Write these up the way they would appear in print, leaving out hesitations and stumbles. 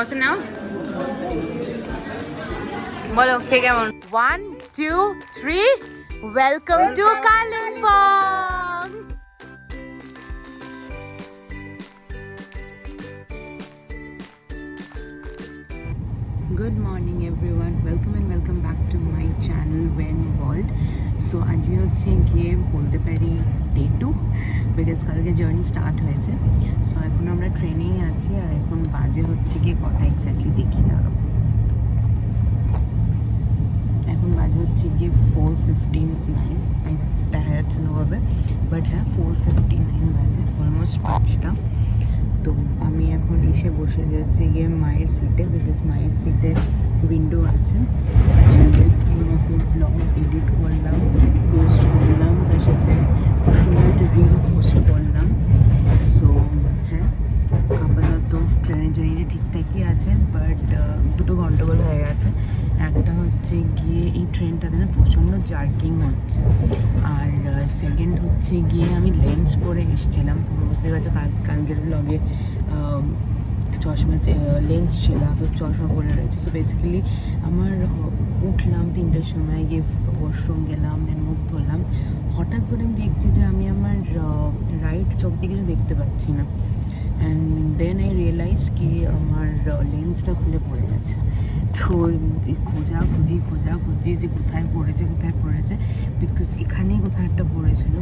বসে নাও, বলো কে কেমন। 1 2 3 welcome to Kalimpong. Good morning everyone, welcome back to my channel When World. So আজকে হচ্ছে গিয়ে বলতে পারি ডে 2 বিকজ কালকে জার্নি স্টার্ট হয়েছে। সো এখন আমরা ট্রেনেই আছি আর এখন বাজে হচ্ছে গিয়ে কটা এক্স্যাক্টলি দেখি দাঁড়ো, এখন বাজে হচ্ছে গিয়ে 4:59, দেখা যাচ্ছে না ভাবে, বাট হ্যাঁ 4:59 বাজে, অলমোস্ট 5টা। তো আমি এখন এসে বসে যাচ্ছি গিয়ে মায়ের সিটে, বিকজ মায়ের সিটে উইন্ডো আছে। তার সাথে মতো ব্লগ এডিট করলাম, পোস্ট করলাম, তার সাথে খুব সুন্দর একটা রিল পোস্ট করলাম। সো হ্যাঁ, আপাতত ট্রেনের জার্নিটা ঠিকঠাকই আছে, বাট দুটো গন্ডগোল হয়ে গেছে। একটা হচ্ছে গিয়ে এই ট্রেনটাতে না প্রচণ্ড জার্কিং হচ্ছে, আর সেকেন্ড হচ্ছে গিয়ে আমি লেন্স পরে এসেছিলাম। তোমরা বুঝতে পারছো কালকের ব্লগে চশমা লেন্স ছিল, আবার চশমা পরে রয়েছে। সো বেসিক্যালি আমার উঠলাম 3টার সময়, গিয়ে ওয়াশরুম গেলাম, দেন মুখ ধরলাম, হঠাৎ করে আমি দেখছি যে আমি আমার রাইট চোখ দিয়ে কিছু দেখতে পাচ্ছি না। অ্যান্ড দেন আই রিয়েলাইজ কি আমার লেন্সটা খুলে পড়ে গেছে। তো খোঁজাখুঁজি যে কোথায় পড়েছে, বিকজ এখানেই কোথাও একটা পড়েছিল।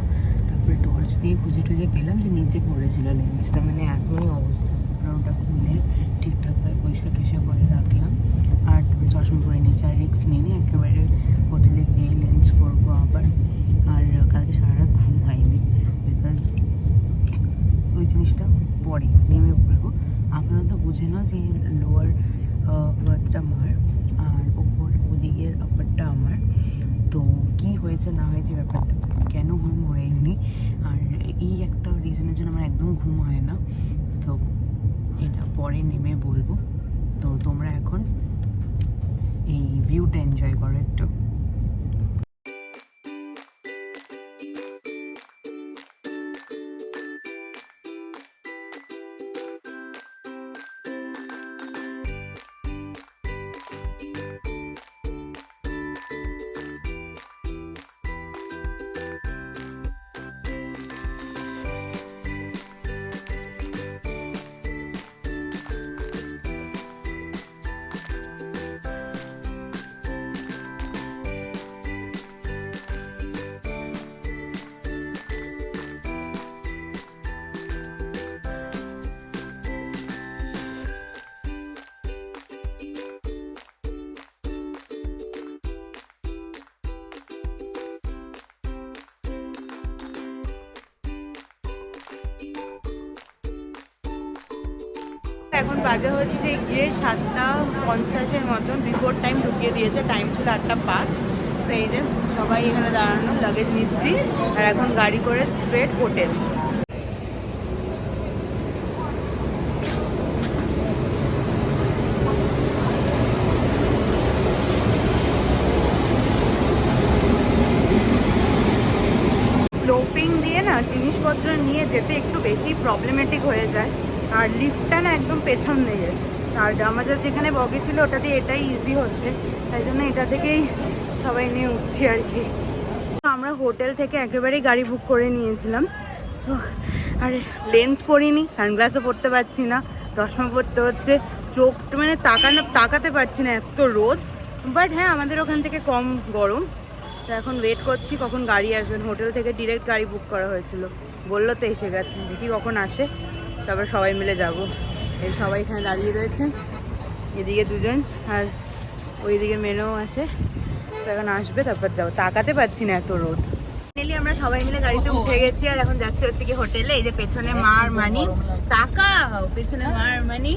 তারপরে টর্চ দিয়ে খুঁজে পেলাম যে নিচে পড়েছিল লেন্সটা, মানে এখনই অবস্থা। ওটা খুলে ঠিকঠাকভাবে পরিষ্কার করে রাখলাম, আর তারপরে চশমা পরে নিয়েছি, আর রিস্ক নিয়ে একেবারে হোটেলে গিয়ে লেন্স পরবো আবার। আর কালকে সারা রাত ঘুম হয়নি, বিকজ ওই জিনিসটা পরে নেমে পড়বো। আপাতত বুঝে না যে লোয়ার বার্থটা আমার আর ওপর ওদিকের আপারটা আমার। তো কি হয়েছে না হয়েছে ব্যাপারটা, কেন ঘুম হয়নি, আর এই একটা রিজনের জন্য আমার একদম ঘুম হয় না। তো এটা পরে নেমে বলবো। তো তোমরা এখন এই ভিউটা এনজয় করো একটু। এখন বাজে হচ্ছে গিয়ে 7:50 মতন, বিফোর টাইম ঢুকিয়ে দিয়েছে, টাইম ছিল 8:05। সেই যে সবাই এখানে দাঁড়ানো, লাগেজ নিচ্ছি, আর এখন গাড়ি করে স্ট্রেট হোটেল। স্লোপিং দিয়ে না জিনিসপত্র নিয়ে যেতে একটু বেশি প্রবলেমেটিক হয়ে যায়, আর লিফটটা না একদম পেছন দিকে, আর আমাদের যেখানে বগি ছিল ওটা দিয়ে এটাই ইজি হচ্ছে, তাই জন্য এটা থেকেই সবাই নিয়ে উঠছি আর কি। আমরা হোটেল থেকে একেবারেই গাড়ি বুক করে নিয়েছিলাম। সো আর লেন্স পরিনি, সানগ্লাসও পরতে পারছি না, চশমা পরতে হচ্ছে, চোখ মানে তাকাতে পারছি না, এত রোদ। বাট হ্যাঁ, আমাদের ওখান থেকে কম গরম। তো এখন ওয়েট করছি কখন গাড়ি আসবেন, হোটেল থেকে ডিরেক্ট গাড়ি বুক করা হয়েছিল, বললো তো এসে গেছে, দেখি কখন আসে, তারপর সবাই মিলে যাব। এই সবাই এখানে দাঁড়িয়ে রয়েছে, এদিকে দুজন আর ওইদিকে মেয়েও আছে। এখন আসবে তারপর যাবো, তাকাতে পারছি না এত রোদ। ফাইনালি আমরা সবাই মিলে গাড়িতে উঠে গেছি, আর এখন যাচ্ছে হচ্ছে কি হোটেলে। এই যে পেছনে মার মানি, তাকাও পেছনে মার মানি,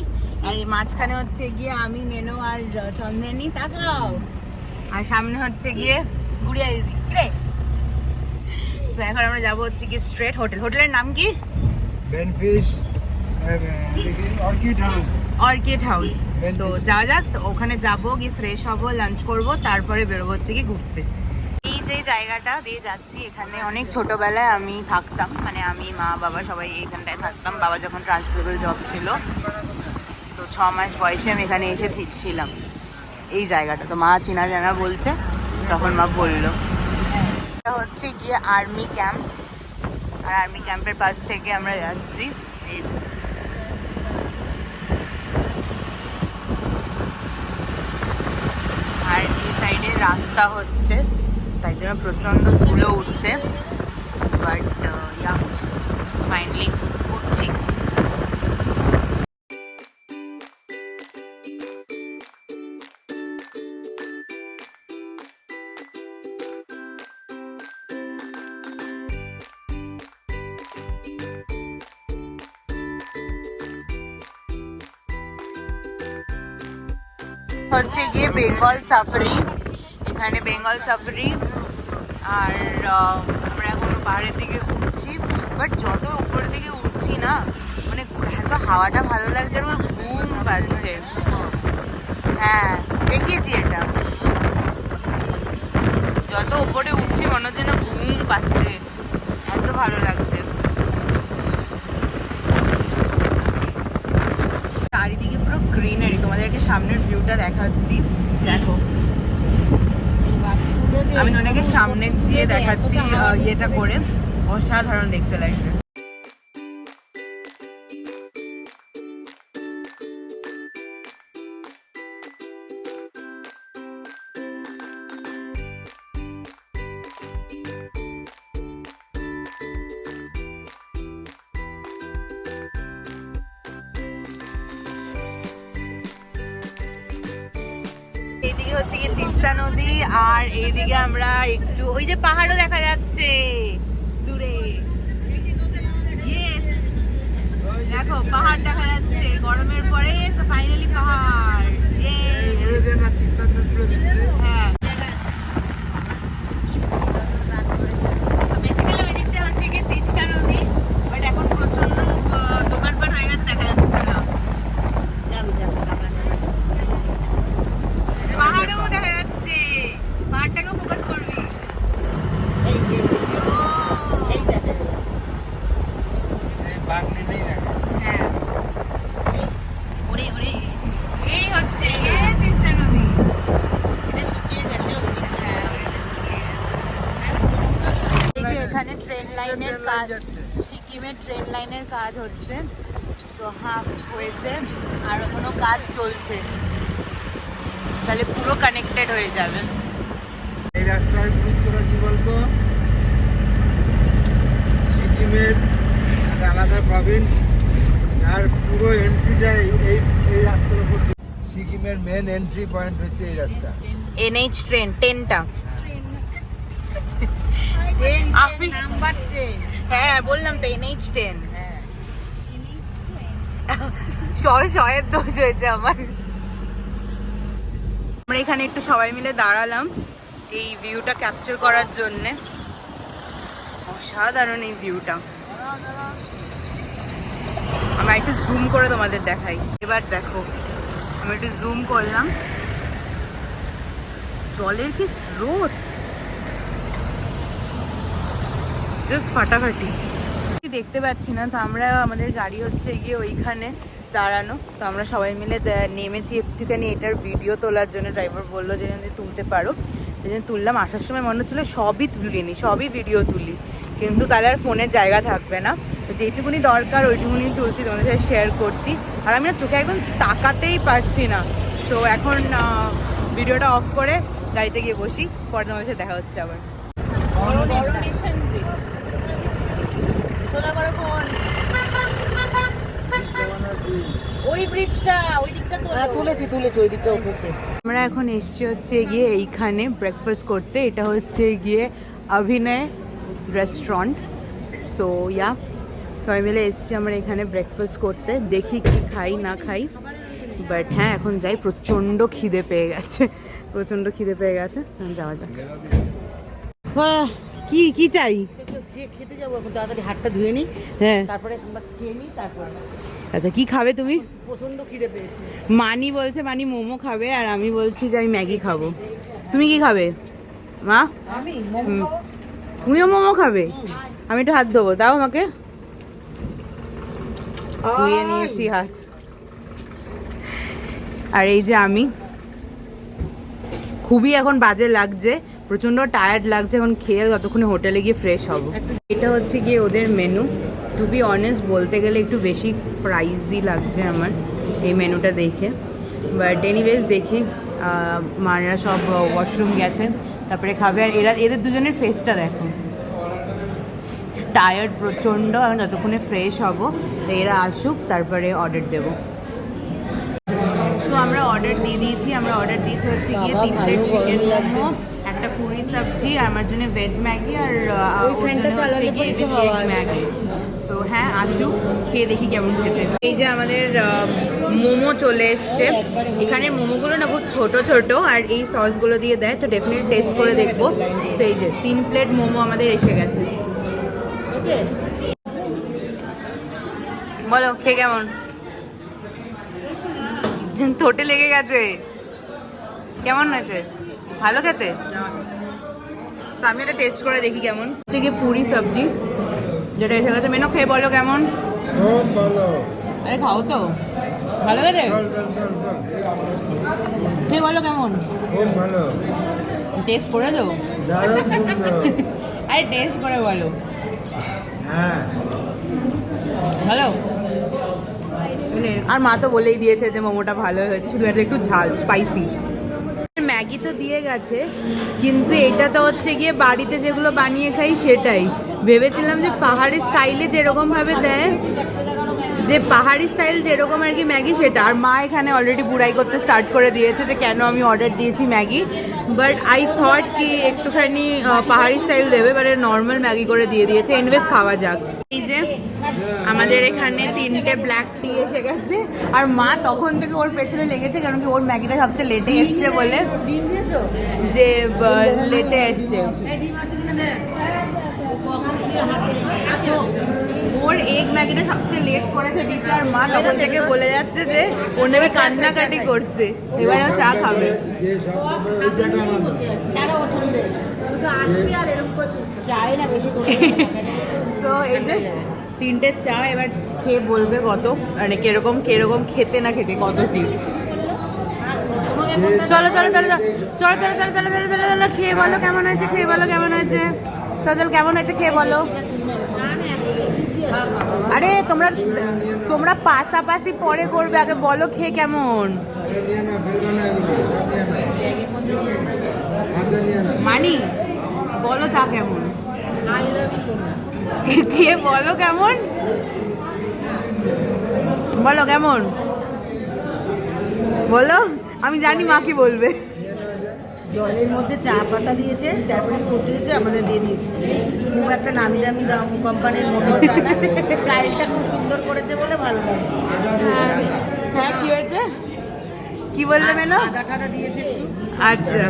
আর মাঝখানে হচ্ছে গিয়ে আমি, মেনো আর চন্দ্রানী, তাকাও, আর সামনে হচ্ছে গিয়ে গুড়িয়া দিদি। কিরে, এখন আমরা যাবো হচ্ছে কি স্ট্রেট হোটেল। হোটেলের নাম কি? Benfish orchid house. তো যাওয়া যাক, তো ওখানে যাবো, গিয়ে ফ্রেশ হবো, লাঞ্চ করবো, তারপরে বেরোবো হচ্ছে কি ঘুরতে। এই যে জায়গাটা দিয়ে যাচ্ছি, এখানে অনেক ছোটবেলায় আমি থাকতাম, মানে আমি, মা, বাবা সবাই এইখানটায় থাকতাম, বাবা যখন ট্রান্সফারেবল জব ছিল। তো 6 মাস বয়সে আমি এখানে এসে ফিরছিলাম এই জায়গাটা। তো মা চেনা জানা বলছে, তখন মা বললো। এটা হচ্ছে গিয়ে আর্মি ক্যাম্প, আর আর্মি ক্যাম্পের পাশ থেকে আমরা যাচ্ছি এই যে। আর এই সাইডে রাস্তা হচ্ছে, তাই জন্য প্রচণ্ড ধুলো উঠছে, বাট ইয়া ফাইনালি উঠছি। হচ্ছে গিয়ে বেঙ্গল সাফারি, এখানে বেঙ্গল সাফারি। আর আমরা এখন পাহাড়ের দিকে উঠছি, বাট যত উপরের দিকে উঠছি না, মানে এত হাওয়াটা ভালো লাগছে, আমার ঘুম পাচ্ছে। হ্যাঁ দেখিয়েছি এটা, যত উপরে উঠছি মনে হচ্ছে না ঘুম পাচ্ছে, এত ভালো লাগছে। চারিদিকে পুরো গ্রিনারি, তোমাদেরকে সামনের ভিউটা দেখাচ্ছি, দেখো। আমি তোমাদেরকে সামনে দিয়ে দেখাচ্ছি ইয়েটা করে, অসাধারণ দেখতে লাগছে। এইদিকে হচ্ছে কি তিস্তা নদী, আর এইদিকে আমরা একটু ওই যে পাহাড়ও দেখা যাচ্ছে দূরে। Yes! দেখো পাহাড় দেখা যাচ্ছে, গরমের পরে ফাইনালি পাহাড়। হ্যাঁ বেসিক্যালি ওই দিকটা হচ্ছে কি তিস্তা নদী, বাট এখন প্রচন্ড দোকানপাট হয়ে গেছে, দেখা যাচ্ছে না। পাহাড়ও দেখা যাচ্ছে, পাহাড়টাকে ফোকাস করবি। এই যে এই দেখা যাচ্ছে, এই বাঘ নেই দেখা। হ্যাঁ ওরে ওরে, এই হচ্ছে এই তিস্তা নদী। এটা শুকিয়ে গেছে ওই দিকটা। এই যে এখানে ট্রেন লাইনের কাজ, সিকিমের ট্রেন লাইনের কাজ হচ্ছে, সো হাফ হয়েছে, আর কোনো কাজ চলছে, তাহলে পুরো কানেক্টেড হয়ে যাবে। এই রাস্তায় পুরো কি বলতো, সিকিমের আলাদা প্রভিন্স, আর পুরো এন্ট্রিটা এই এই রাস্তার উপর। সিকিমের মেন এন্ট্রি পয়েন্ট হচ্ছে এই রাস্তা, NH ট্রেন 10টা। আমি নাম্বার ট্রেন, হ্যাঁ বললাম তো NH 10। হ্যাঁ শয়ের দোষ হয়েছে আমার। আমরা এখানে একটু সবাই মিলে দাঁড়ালাম এই ভিউটা ক্যাপচার করার জন্যে। অসাধারণ এই ভিউটা, আমি একটু জুম করে তোমাদের দেখাই। এবার দেখো আমি একটু জুম করলাম, জলের কি স্রোত, জাস্ট ফাটাফাটি। দেখতে পাচ্ছি না, তো আমরা আমাদের গাড়ি হচ্ছে গিয়ে ওইখানে দাঁড়ানো, তো আমরা সবাই মিলে নেমেছি একটুখানি এটার ভিডিও তোলার জন্য। ড্রাইভার বললো যে যদি তুলতে পারো, সেই জন্য তুললাম। আসার সময় মনে হচ্ছিলো সবই তুলিনি, সবই ভিডিও তুলি, কিন্তু তাহলে আর ফোনের জায়গা থাকবে না, তো যেটুকুনি দরকার ওইটুকুনি তুলছি, তোমাদের সাথে শেয়ার করছি। আর আমি না চোখে একদম তাকাতেই পারছি না, তো এখন ভিডিওটা অফ করে গাড়িতে গিয়ে বসি, পরে তোমাদের সাথে দেখা হচ্ছে আবার। ওই ব্রিজটা ওই দিকটা তুলেছি ওই দিকটা উঠেছে। আমরা এখন এসছি হচ্ছে গিয়ে এইখানে ব্রেকফাস্ট করতে, এটা হচ্ছে গিয়ে অভিনয় রেস্টুরেন্ট। সো ইয়া সবাই মিলে এসছি আমরা এখানে ব্রেকফাস্ট করতে, দেখি কি খাই না খাই, বাট হ্যাঁ এখন যাই, প্রচণ্ড খিদে পেয়ে গেছে, প্রচণ্ড খিদে পেয়ে গেছে, যাওয়া যাক। কি কি চাই? খেতে যাবো এখন, তাড়াতাড়ি হাতটা ধুয়ে নিই, হ্যাঁ তারপরে খেয়ে নিই, তারপরে। আচ্ছা কি খাবে তুমি? প্রচন্ড খিদে পেয়েছে। মানি বলছে মানি মোমো খাবে, আর আমি বলছি যে আমি ম্যাগি খাবো। তুমি কি খাবে মা? তুমিও মোমো খাবে? আমি একটু হাত ধোবো, দাও আমাকে। ধুয়ে নিয়েছি হাত। আর এই যে আমি খুবই এখন বাজে লাগছে, প্রচণ্ড টায়ার্ড লাগছে, এখন খেয়ে ততক্ষণে হোটেলে গিয়ে ফ্রেশ হব। এটা হচ্ছে গিয়ে ওদের মেনু। টু বি অনেস্ট বলতে গেলে একটু বেশি প্রাইসই লাগছে আমার এই মেনুটা দেখে, বাট এনিওয়েজ দেখি। মারা সব ওয়াশরুম গেছে, তারপরে খাবে। আর এদের দুজনের ফেসটা দেখো, টায়ার্ড প্রচণ্ড। এখন যতক্ষণে ফ্রেশ হব তো এরা আসুক, তারপরে অর্ডার দেবো। তো আমরা অর্ডার দিয়ে দিয়েছি। আমরা অর্ডার দিয়েছি হচ্ছে গিয়ে 3 প্লেট চিকেন মোমো, একটা পুরি সবজি, আমার জন্য ভেজ ম্যাগি, আর ম্যাগি। সো হ্যাঁ, আসুক, খেয়ে দেখি কেমন খেতে। এই যে আমাদের মোমো চলে এসছে। এখানে মোমোগুলো না খুব ছোট ছোট, আর এই সসগুলো দিয়ে দেয়, তো ডেফিনেটলি টেস্ট করে দেখবো। তো এই যে 3 প্লেট মোমো আমাদের এসে গেছে। বলো খেয়ে কেমন? ঠোঁটে লেগে গেছে। কেমন হয়েছে? ভালো খেতে? আমি এটা টেস্ট করে দেখি কেমন হচ্ছে। কি পুরি সবজি যেটা এসে গেছে, মেনো খেয়ে বলো কেমন। আরে খাও তো, ভালো খেতে? খেয়ে বলো কেমন। টেস্ট করে দাও। আরে টেস্ট করে বলো। ভালো? আর মা তো বলেই দিয়েছে যে মোমোটা ভালো হয়েছে, শুধু এটা একটু ঝাল, স্পাইসি। ম্যাগি তো দিয়ে গেছে, কিন্তু এটা তো হচ্ছে গিয়ে বাড়িতে যেগুলো বানিয়ে খাই সেটাই। ভেবেছিলাম যে পাহাড়ি স্টাইলে যেরকম ভাবে দেয়, যে পাহাড়ি স্টাইল যেরকম আর কি ম্যাগি সেটা। আর মা এখানে অলরেডি বুড়াই করতে স্টার্ট করে দিয়েছে যে কেন আমি অর্ডার দিয়েছি ম্যাগি। বাট আই থট কি একটুখানি পাহাড়ি স্টাইল দেবে, বাট নর্মাল ম্যাগি করে দিয়ে দিয়েছে। এনওয়েজ খাওয়া যাক। এই যে আমাদের এখানে 3টে ব্ল্যাক টি এসে গেছে, আর মা তখন থেকে ওর পেছনে লেগেছে, কারণ কি ওর ম্যাগিটা সবচেয়ে লেটে এসছে বলে, যে লেটে এসছে। ওর এগ ম্যাগিটা সবচেয়ে লেট করেছে দিতে, আর মা তখন থেকে বলে যাচ্ছে যে ওর নেবে কান্নাকাটি করছে, এবার ও চা খাবে। সো এই যে 3টে চা, এবার খেয়ে বলবে কত, মানে কিরকম কিরকম খেতে না খেতে কত দিন। চলো চলো চলো চলো চলো চলো চলো চলো চলো চলো চলো খেয়ে বলো কেমন হয়েছে, খেয়ে বলো কেমন হয়েছে। চল কেমন হয়েছে খেয়ে বলো। আরে তোমরা পাশাপাশি পরে করবে, আগে বলো খেয়ে কেমন। মানি বলো চা কেমন, খেয়ে বলো কেমন, বলো কেমন বলো। আমি জানি মা কি বলবে। জলের মধ্যে চা পাতা দিয়েছে, তারপরে করতে দিয়েছে, আমাদের দিয়ে দিয়েছে। খুব একটা নামি দামি কোম্পানির মোটর স্টাইলটা খুব সুন্দর করেছে বলে ভালো লাগছে। হ্যাঁ কি হয়েছে, কি বললে মেনো? আদা টাদা দিয়েছে একটু। আচ্ছা,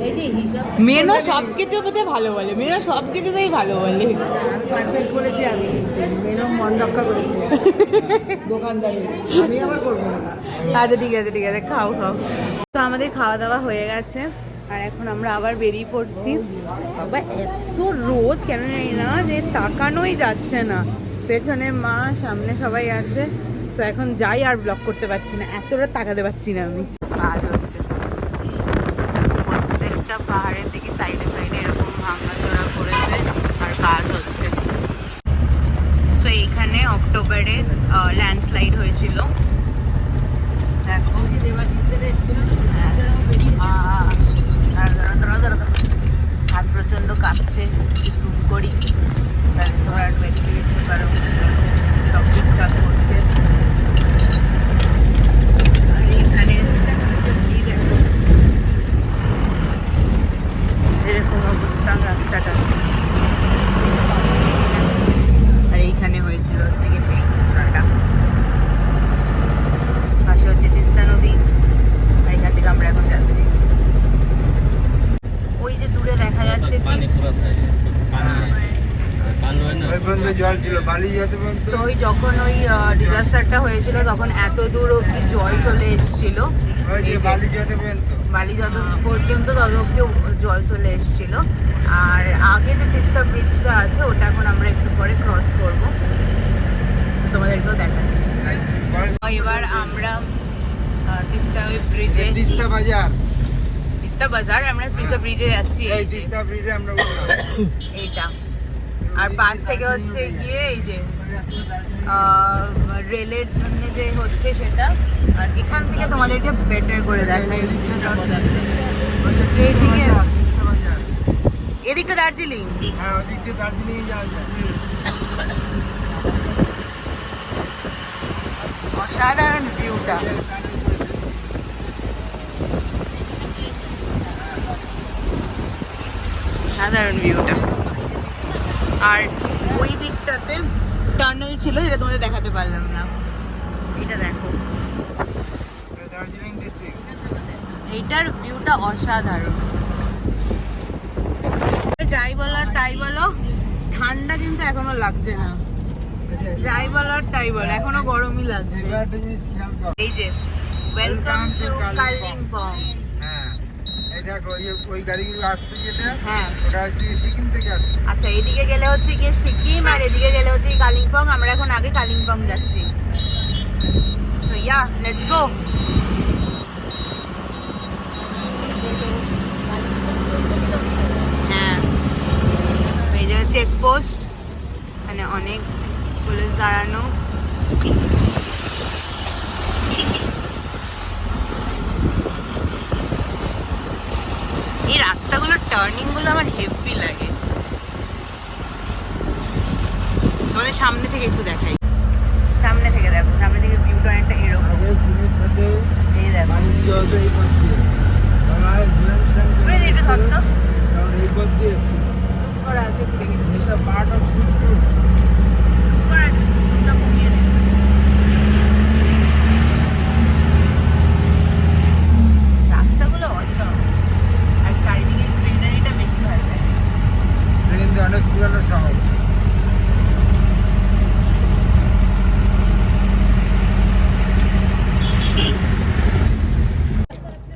এই যে হিসাব মেনো সবকিছু বোধহয় ভালো বলে, মেনো সবকিছুতেই ভালো বলে। পারফেক্ট করেছি আমি, মেনো মন রক্ষা করেছে দোকানদারি, আমি আবার করবো না। আচ্ছা ঠিক আছে ঠিক আছে, খাও খাও। তো আমাদের খাওয়া দাওয়া হয়ে গেছে, আর এখন আমরা আবার বেরিয়ে পড়ছি। বাবা এত রোদ কেন জানি না, যে তাকানোই যাচ্ছে না। পেছনে মা, সামনে সবাই আছে। তো এখন যাই, আর ব্লগ করতে পারছি না, এতটা তাকাতে পারছি না আমি। কাজ হচ্ছে প্রত্যেকটা পাহাড়ের দিকে সাইডে সাইডে এরকম ভাঙাচোরা করেছে, আর কাজ হচ্ছে। সো এইখানে অক্টোবরে ল্যান্ডস্লাইড হয়েছিল, দেখো। হাত প্রচন্ড কাঁপছে, জুম করি তাহলে তোমরা একটু দেখতে পারো। সব ঠিকঠাক করছে। আর এইখানে এরকম অবস্থা রাস্তাটা। আর এইখানে হয়েছিল হচ্ছে কি সেই ঘটনাটা। পাশে হচ্ছে তিস্তা নদী, আর এখান থেকে আমরা এখন যাচ্ছি। ওই যে দূরে দেখা যাচ্ছে জল ছিল, বালি যেতে। তো ওই যখন ওই ডিজাস্টারটা হয়েছিল তখন এত দূর অব্দি জল চলে এসেছিল, বালি যত পর্যন্ত তত অব্দি জল চলে এসেছিল। আর আগে যে তিস্তা ব্রিজটা আছে ওটা এখন আমরা একটু পরে ক্রস করবো, তোমাদেরকেও দেখাচ্ছি। এবার আমরা তিস্তা ব্রিজে, তিস্তা বাজার, তিস্তা বাজার, আমরা তিস্তা ব্রিজে যাচ্ছি। এই তিস্তা ব্রিজে আমরা উঠলাম। এইটা আর পাশ থেকে হচ্ছে গিয়ে এই যে রেলের জন্য যে হচ্ছে সেটা। আর এখান থেকে তোমাদেরকে বেটার করে দেখাই, এইদিকে এদিকটা দার্জিলিং। হ্যাঁ, ওদিকে দার্জিলিং যাওয়া যায়। অসাধারণ ভিউটা, সাধারণ ভিউটা। আর ওই দিকটাতে টানেল ছিল, যেটা তোমাদের দেখাতে পারলাম না। এটা দেখো, দার্জিলিং ডিস্ট্রিক্ট। এইটার ভিউটা অসাধারণ। যাই বলো আর তাই বলো, ঠান্ডা কিন্তু এখনো লাগছে না। যাই বলো আর তাই বলো, এখনো গরমই লাগছে। এবার একটা জিনিস খেয়াল করো। এই যে ওয়েলকাম টু কালিম্পং। হ্যাঁ, এই দেখো ওই গাড়িগুলো আসছে যেটা, হ্যাঁ, ওটা হচ্ছে সিকিম থেকে আসছে। আচ্ছা, এদিকে গেলে হচ্ছে গিয়ে সিকিম আর এদিকে গেলে হচ্ছে কালিম্পং। আমরা এখন আগে কালিম্পং যাচ্ছি। So yeah, let's go. হ্যাঁ, এই যে চেকপোস্ট, মানে অনেক পুলিশ দাঁড়ানো। এই রাস্তাগুলোর টার্নিং গুলো আমার হেভি লাগে। তোমাদের সামনে থেকে একটু দেখাই, সামনে থেকে দেখো, সামনে থেকে ভিউটা অনেকটা এরকম। আগে চীনের সাথে এই দেখো, বাণিজ্য হতো এই পথ দিয়ে। বাংলায় পুরো একটু ধরতো, কারণ এই পথ দিয়ে এসেছি। জুম করা আছে, একটু দেখে It's a part of Silk Road. Zoom করা আছে, জুমটা কমিয়ে দে। রাস্তাগুলো অসম, আর চারিদিকে গ্রিনারিটা বেশি ভালো লাগে। এটা কিন্তু অনেক পুরানো শহর।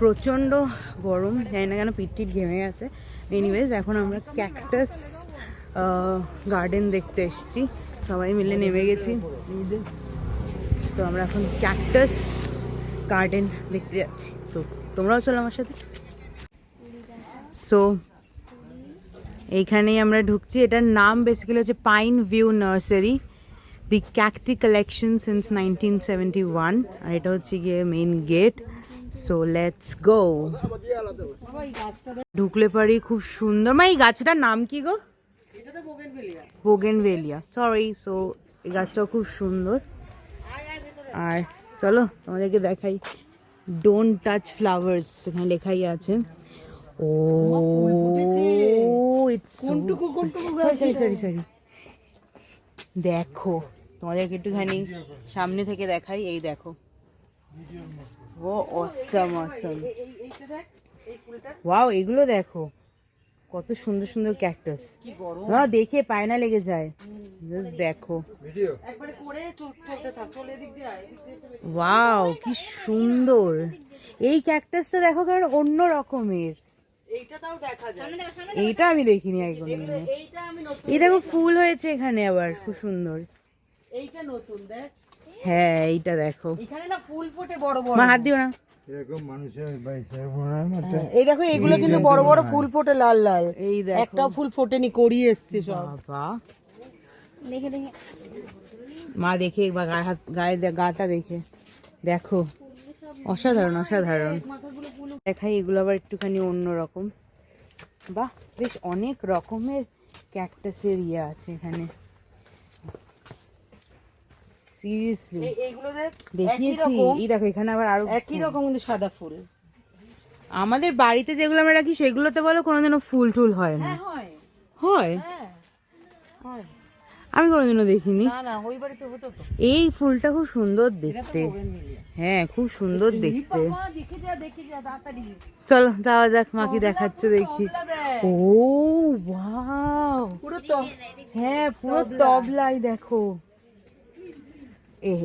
প্রচণ্ড গরম, জানি না কেন পিঠ ঘেমে গেছে। এনিওয়েজ, এখন আমরা ক্যাকটাস গার্ডেন দেখতে এসেছি, সবাই মিলে নেমে গেছি। তো আমরা এখন ক্যাকটাস গার্ডেন দেখতে যাচ্ছি, তো তোমরাও চলো আমার সাথে। সো এইখানেই আমরা ঢুকছি। এটার নাম বেসিক্যালি হচ্ছে Pine View nursery, the cacti collection since 1971। আর এটা হচ্ছে গিয়ে main gate. So let's go. ঢুকলে পারি, খুব সুন্দর। এই গাছটার নাম কি গো? Bougainvillea, sorry. সো এই গাছটাও খুব সুন্দর। আর চলো তোমাদেরকে দেখাই, ডোন্ট টাচ ফ্লাওয়ার্স এখানে লেখাই আছে। ও ইটস সরি, দেখো তোমাদেরকে একটুখানি সামনে থেকে দেখাই। এই দেখো, ও অসাম অসাম। ওয়াও, এগুলো দেখো কত সুন্দর সুন্দর ক্যাকটাস। না দেখে পায়না লেগে যায়, জাস্ট দেখো। ওয়াও, কি সুন্দর এই ক্যাকটাসটা দেখো, কারণ অন্য রকমের। এইটা আমি দেখিনি একদম। এই দেখো ফুল হয়েছে এখানে আবার, খুব সুন্দর। এইটা নতুন দেখ। হ্যাঁ, এইটা দেখো, এখানে না ফুল ফোটে বড় বড়। মা হাত দিও না। এরকম মানুষের বাইকের মনের মতো। এই দেখো, এগুলো কিন্তু বড় বড় ফুল ফোটে, লাল লাল। এই দেখো, একটাও ফুল ফোটেনি, করিয়ে এসছে সব। বাবা, দেখে দেখে মা দেখে, একবার গায়ে গাটা দেখে দেখো, অসাধারণ অসাধারণ। দেখাই, এগুলো আবার একটুখানি অন্য রকম। বাহ, বেশ অনেক রকমের ক্যাকটাসের ইয়ে আছে এখানে। সিরিয়াসলি এইগুলো দেখিয়েছি। এই দেখো, এখানে আবার আরো একই রকম কিন্তু সাদা ফুল। আমাদের বাড়িতে যেগুলো আমরা রাখি সেগুলোতে বলো কোনোদিনও ফুল টুল হয় না। হয়, আমি কোনোদিনও দেখিনি। এই ফুলটা খুব সুন্দর দেখতে। হ্যাঁ, খুব সুন্দর দেখতে। চলো যাওয়া যাক, মা কি দেখাচ্ছে দেখি। ও ওয়াও, হ্যাঁ পুরো তবলাই দেখো।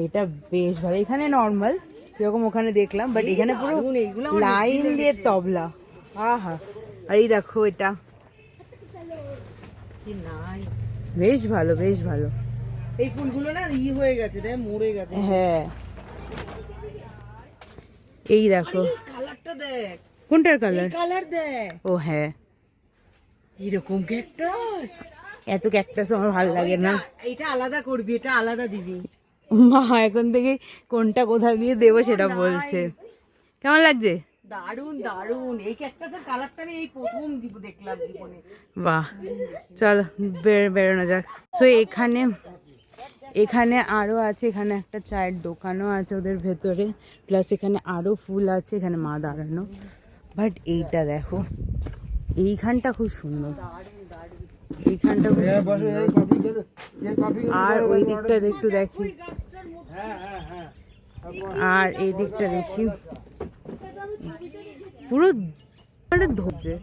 এটা বেশ ভালো। এখানে নর্মাল যেরকম ওখানে দেখলাম, বাট এখানে পুরো লাইন দিয়ে তবলা। আহা, আর এই দেখো, এটা বেশ ভালো, বেশ ভালো। এই ফুলগুলো না হয়ে গেছে, দেখ মরে গেছে। হ্যাঁ এই দেখো কালারটা দেখ, কোনটার কালার? কালার দেখ, ও হ্যাঁ এরকম ক্যাকটাস। এত ক্যাকটাস আমার ভালো লাগে না। এটা আলাদা করবি, এটা আলাদা দিবি। মা এখন থেকে কোনটা কোথা দিয়ে দেবো সেটা বলছে। কেমন লাগছে? দারুন দারুন, এই ক্যাকটাসের কালারটা আমি এই প্রথম দেখলাম জীবনে। বাহ, চলো বেরোনো যাক। সো এখানে আরো আছে, এখানে একটা চায়ের দোকানও আছে ওদের ভেতরে, প্লাস এখানে আরো ফুল আছে, এখানে মা দাঁড়ানো। বাট এইটা দেখো, এইখানটা খুব সুন্দর, এইখানটা খুব সুন্দর। আর ওই দিকটা একটু দেখি, আর এই দিকটা দেখি, পুরো ধরছে।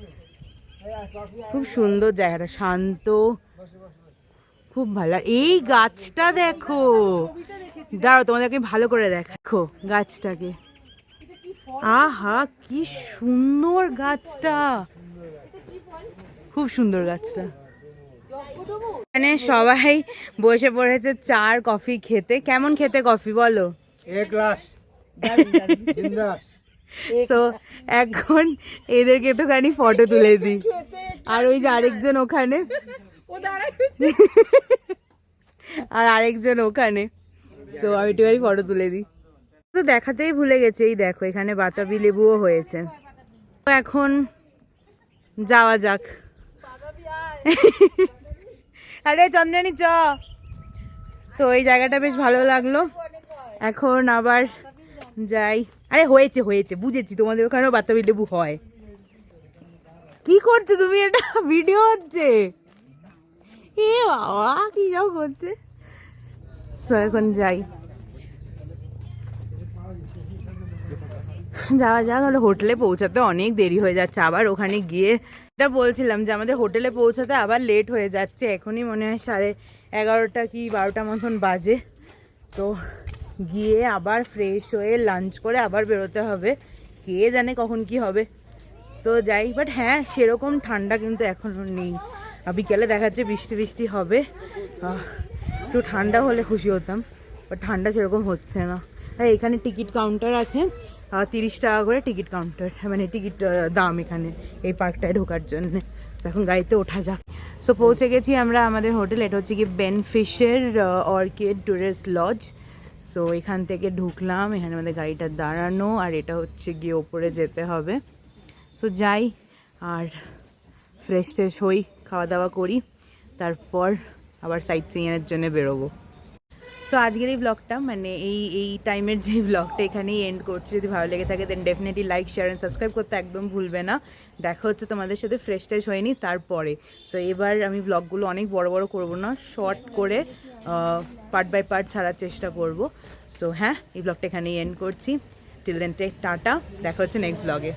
খুব সুন্দর জায়গাটা, শান্ত, খুব ভালো। আর এই গাছটা দেখো, দাঁড়াও তোমাদেরকে ভালো করে দেখো গাছটাকে। আহা কি সুন্দর গাছটা, খুব সুন্দর গাছটা। এখানে সবাই বসে পড়েছে চা আর কফি খেতে। কেমন খেতে কফি বলো? এক গ্লাস বিন্দাস। সো এখন এদেরকে একটুখানি ফটো তুলে দিই। আর ওই যে আরেকজন ওখানে, আর আরেকজন ওখানে। সো আমি একটুখানি ফটো তুলে দিই। তো দেখাতেই ভুলে গেছে, এই দেখো এখানে বাতাবি লেবুও হয়েছে। তো এখন যাওয়া যাক। আরে চন্দ্রানী চ। তো এই জায়গাটা বেশ ভালো লাগলো, এখন আবার যাই। আরে হয়েছে হয়েছে, বুঝেছি তোমাদের ওখানেও বাতাবি লেবু হয়। কি করছো তুমি? এটা ভিডিও হচ্ছে। এ বাবা কি যাও করছে। এখন যাই, যাওয়া যাক। হলো হোটেলে পৌঁছাতে অনেক দেরি হয়ে যাচ্ছে, আবার ওখানে গিয়ে এটা বলছিলাম যে আমাদের হোটেলে পৌঁছাতে আবার লেট হয়ে যাচ্ছে। এখনই মনে হয় 11:30 কি 12টা মতন বাজে। তো গিয়ে আবার ফ্রেশ হয়ে লাঞ্চ করে আবার বেরোতে হবে, কে জানে কখন কি হবে। তো যাই, বাট হ্যাঁ সেরকম ঠান্ডা কিন্তু এখনও নেই। বিকেলে দেখাচ্ছে বৃষ্টি বৃষ্টি হবে, একটু ঠান্ডা হলে খুশি হতাম, বাট ঠান্ডা সেরকম হচ্ছে না। আর এখানে টিকিট কাউন্টার আছে, 30 টাকা করে টিকিট কাউন্টার, মানে টিকিট দাম এখানে এই পার্কটায় ঢোকার জন্য। এখন গাড়িতে ওঠা যাক। সো পৌঁছে গেছি আমরা আমাদের হোটেল। এটা হচ্ছে কি বেনফিশের অর্কিড টুরিস্ট লজ। সো এখান থেকে ঢুকলাম, এখানে আমাদের গাড়িটা দাঁড়ানো, আর এটা হচ্ছে গিয়ে ওপরে যেতে হবে। সো যাই আর ফ্রেশ ট্রেশ হই, খাওয়া দাওয়া করি, তারপর আবার সাইট সিইংয়ের জন্য বেরোবো। সো আজকের এই ব্লগটা, মানে এই টাইমের যে ব্লগটা এখানেই এন্ড করছি। যদি ভালো লেগে থাকে then definitely like, share and subscribe করতে একদম ভুলবে না। দেখা হচ্ছে তোমাদের সাথে ফ্রেশ ট্রেশ হয়নি তারপরে। সো এবার আমি ব্লগগুলো অনেক বড় বড় করব না, শর্ট করে পার্ট বাই পার্ট ছাড়ার চেষ্টা করব। সো হ্যাঁ, এই ব্লগটা এখানেই এন্ড করছি। টিল দেন টেক টাটা, দেখা হচ্ছে নেক্সট ব্লগে।